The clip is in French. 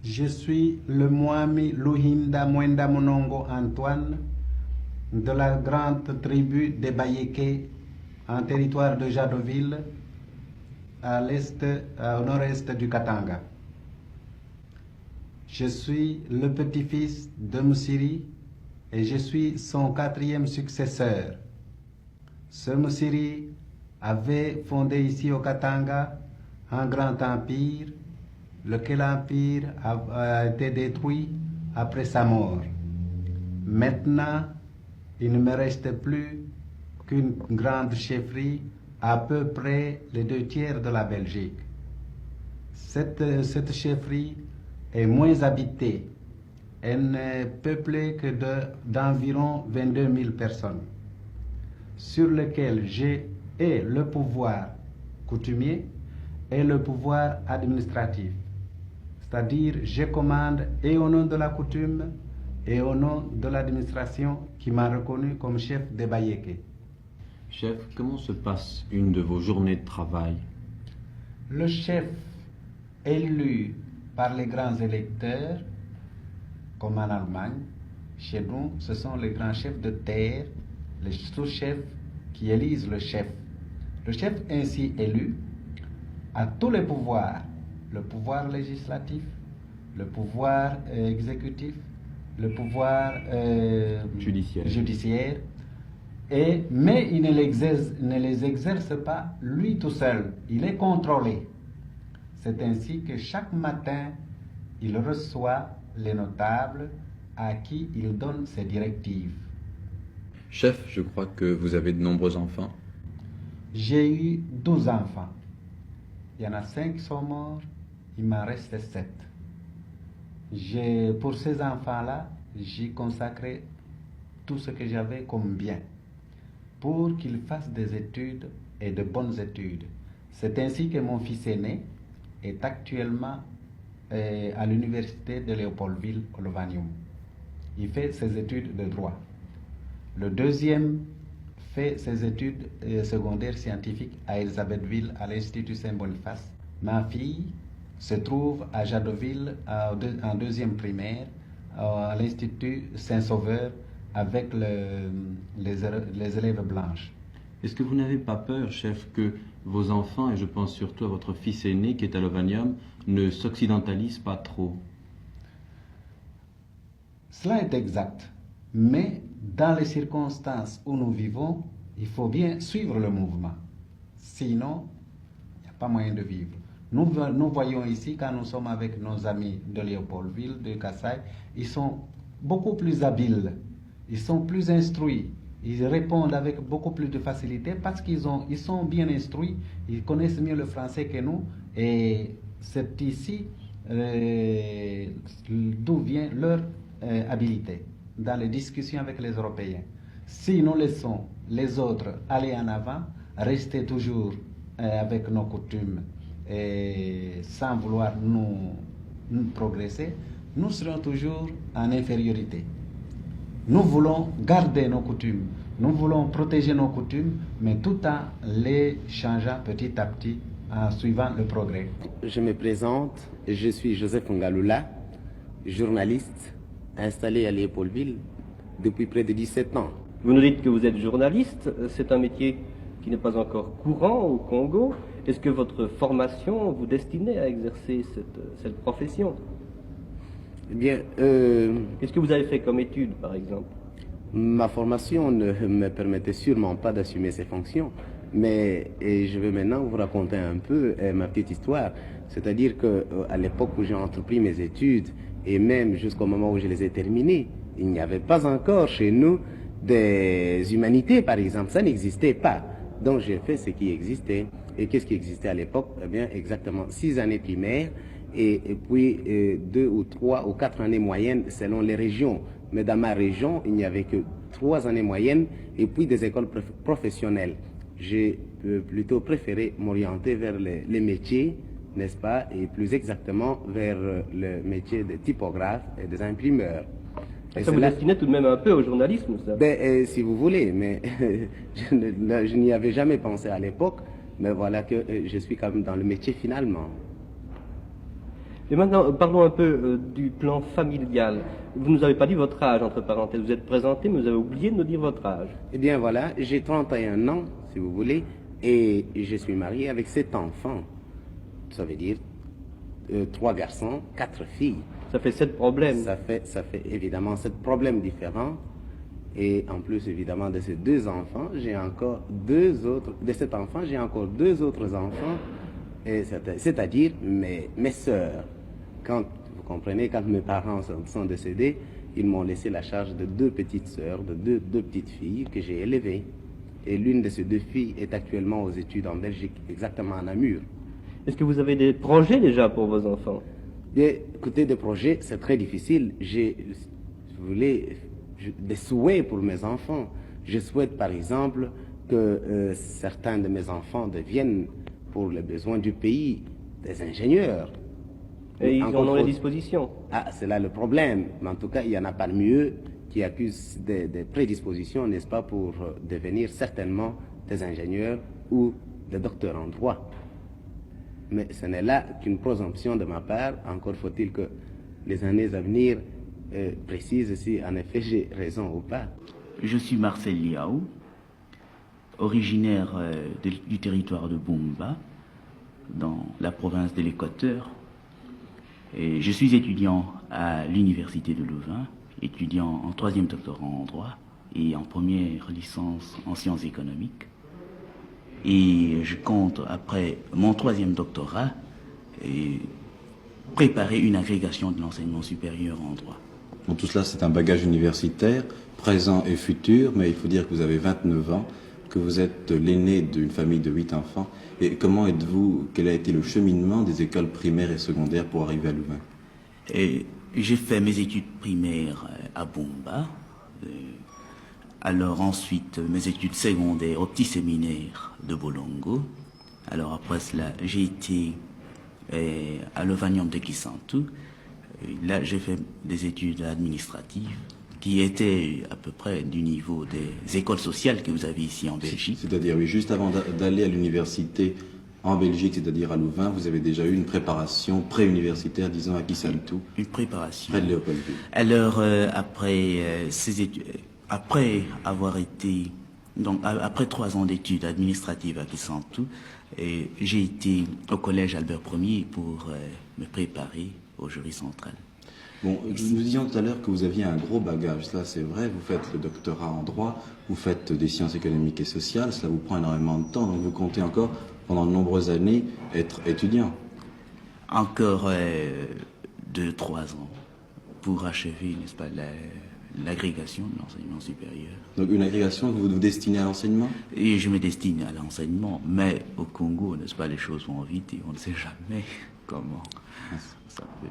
Je suis le Mwami Luhinda Mwenda Monongo Antoine de la grande tribu des Bayéké en territoire de Jadoville au nord-est du Katanga. Je suis le petit-fils de Moussiri et je suis son 4e successeur. Ce Moussiri avait fondé ici au Katanga un grand empire, lequel empire a été détruit après sa mort. Maintenant, il ne me reste plus qu'une grande chefferie, à peu près les 2/3 de la Belgique. Cette chefferie est moins habitée. Elle n'est peuplée que d'environ 22 000 personnes, sur lesquelles j'ai le pouvoir coutumier et le pouvoir administratif. C'est-à-dire, je commande et au nom de la coutume et au nom de l'administration qui m'a reconnu comme chef des Bayéké. Chef, comment se passe une de vos journées de travail? Le chef élu par les grands électeurs, comme en Allemagne, chez nous, ce sont les grands chefs de terre, les sous-chefs qui élisent le chef. Le chef ainsi élu a tous les pouvoirs, le pouvoir législatif, le pouvoir exécutif, le pouvoir judiciaire, mais il ne les exerce pas lui tout seul, il est contrôlé. C'est ainsi que chaque matin, il reçoit les notables à qui il donne ses directives. Chef, je crois que vous avez de nombreux enfants. J'ai eu 12 enfants. Il y en a 5 qui sont morts, il m'en reste 7. Pour ces enfants-là, j'ai consacré tout ce que j'avais comme bien pour qu'ils fassent des études et de bonnes études. C'est ainsi que mon fils aîné est actuellement à l'université de Léopoldville au Lovanium. Il fait ses études de droit. Le deuxième fait ses études secondaires scientifiques à Elisabethville, à l'Institut Saint-Boniface. Ma fille se trouve à Jadoville en 2e primaire, à l'Institut Saint-Sauveur, avec les élèves blanches. Est-ce que vous n'avez pas peur, chef, que vos enfants, et je pense surtout à votre fils aîné qui est à Lovanium, ne s'occidentalisent pas trop? Cela est exact, mais dans les circonstances où nous vivons, il faut bien suivre le mouvement. Sinon, il n'y a pas moyen de vivre. Nous voyons ici, quand nous sommes avec nos amis de Léopoldville, de Kassai, ils sont beaucoup plus habiles, ils sont plus instruits, ils répondent avec beaucoup plus de facilité parce qu'ils sont bien instruits, ils connaissent mieux le français que nous, et c'est ici d'où vient leur habilité dans les discussions avec les Européens. Si nous laissons les autres aller en avant, rester toujours avec nos coutumes et sans vouloir nous progresser, nous serons toujours en infériorité. Nous voulons garder nos coutumes, nous voulons protéger nos coutumes, mais tout en les changeant petit à petit en suivant le progrès. Je me présente, je suis Joseph Ngalula, journaliste installé à Léopoldville depuis près de 17 ans. Vous nous dites que vous êtes journaliste, c'est un métier qui n'est pas encore courant au Congo. Est-ce que votre formation vous destinait à exercer cette profession? Eh bien, qu'est-ce que vous avez fait comme étude, par exemple? Ma formation ne me permettait sûrement pas d'assumer ces fonctions, mais je vais maintenant vous raconter un peu ma petite histoire. C'est-à-dire qu'à l'époque où j'ai entrepris mes études, et même jusqu'au moment où je les ai terminées, il n'y avait pas encore chez nous des humanités, par exemple. Ça n'existait pas. Donc j'ai fait ce qui existait. Et qu'est-ce qui existait à l'époque? Eh bien, exactement 6 années primaires et puis 2 ou 3 ou 4 années moyennes selon les régions. Mais dans ma région, il n'y avait que 3 années moyennes et puis des écoles professionnelles. J'ai plutôt préféré m'orienter vers les métiers, n'est-ce pas, et plus exactement vers le métier de typographe et des imprimeurs. Et ça vous destinait tout de même un peu au journalisme, ça? Si vous voulez, mais je n'y avais jamais pensé à l'époque, mais voilà que je suis quand même dans le métier finalement. Et maintenant, parlons un peu du plan familial. Vous ne nous avez pas dit votre âge, entre parenthèses. Vous êtes présenté, mais vous avez oublié de nous dire votre âge. Eh bien voilà, j'ai 31 ans, si vous voulez, et je suis marié avec 7 enfants. Ça veut dire 3 garçons, 4 filles. Ça fait 7 problèmes. Ça fait évidemment 7 problèmes différents. Et en plus, évidemment, de ces 2 enfants, j'ai encore 2 autres, de cet enfant, j'ai encore 2 autres enfants, c'est-à-dire mes sœurs. Quand, vous comprenez, quand mes parents sont décédés, ils m'ont laissé la charge de 2 petites sœurs, de deux petites filles que j'ai élevées. Et l'une de ces 2 filles est actuellement aux études en Belgique, exactement à Namur. Est-ce que vous avez des projets déjà pour vos enfants? Et, écoutez, des projets, c'est très difficile. J'ai, si vous voulez, des souhaits pour mes enfants. Je souhaite, par exemple, que certains de mes enfants deviennent, pour les besoins du pays, des ingénieurs. Et ils en ont les dispositions. Ah, c'est là le problème. Mais en tout cas, il y en a parmi eux qui accusent des prédispositions, n'est-ce pas, pour devenir certainement des ingénieurs ou des docteurs en droit. Mais ce n'est là qu'une présomption de ma part. Encore faut-il que les années à venir précisent si en effet j'ai raison ou pas. Je suis Marcel Liaou, originaire du territoire de Bumba, dans la province de l'Équateur. Et je suis étudiant à l'université de Louvain, étudiant en 3e doctorat en droit et en première licence en sciences économiques. Et je compte, après mon 3e doctorat, préparer une agrégation de l'enseignement supérieur en droit. Bon, tout cela, c'est un bagage universitaire, présent et futur, mais il faut dire que vous avez 29 ans, que vous êtes l'aîné d'une famille de 8 enfants. Et comment êtes-vous, quel a été le cheminement des écoles primaires et secondaires pour arriver à Louvain? J'ai fait mes études primaires à Bumba. Alors ensuite, mes études secondaires au petit séminaire de Bolongo. Alors après cela, j'ai été à l'Ovanium de Kisantu. Là, j'ai fait des études administratives qui étaient à peu près du niveau des écoles sociales que vous avez ici en Belgique. C'est-à-dire, oui, juste avant d'aller à l'université en Belgique, c'est-à-dire à Louvain, vous avez déjà eu une préparation pré-universitaire, disons, à Kisantu. Une préparation. Près de Léopoldville. Alors, après ces études, après avoir été, donc après 3 ans d'études administratives à Kisantu, j'ai été au collège Albert Ier pour me préparer au jury central. Bon, nous disions tout à l'heure que vous aviez un gros bagage, cela c'est vrai, vous faites le doctorat en droit, vous faites des sciences économiques et sociales, cela vous prend énormément de temps, donc vous comptez encore, pendant de nombreuses années, être étudiant. Encore 2-3 ans pour achever, n'est-ce pas, l'agrégation de l'enseignement supérieur. Donc une agrégation que vous vous destinez à l'enseignement? Et je me destine à l'enseignement, mais au Congo, n'est-ce pas, les choses vont vite et on ne sait jamais comment ça peut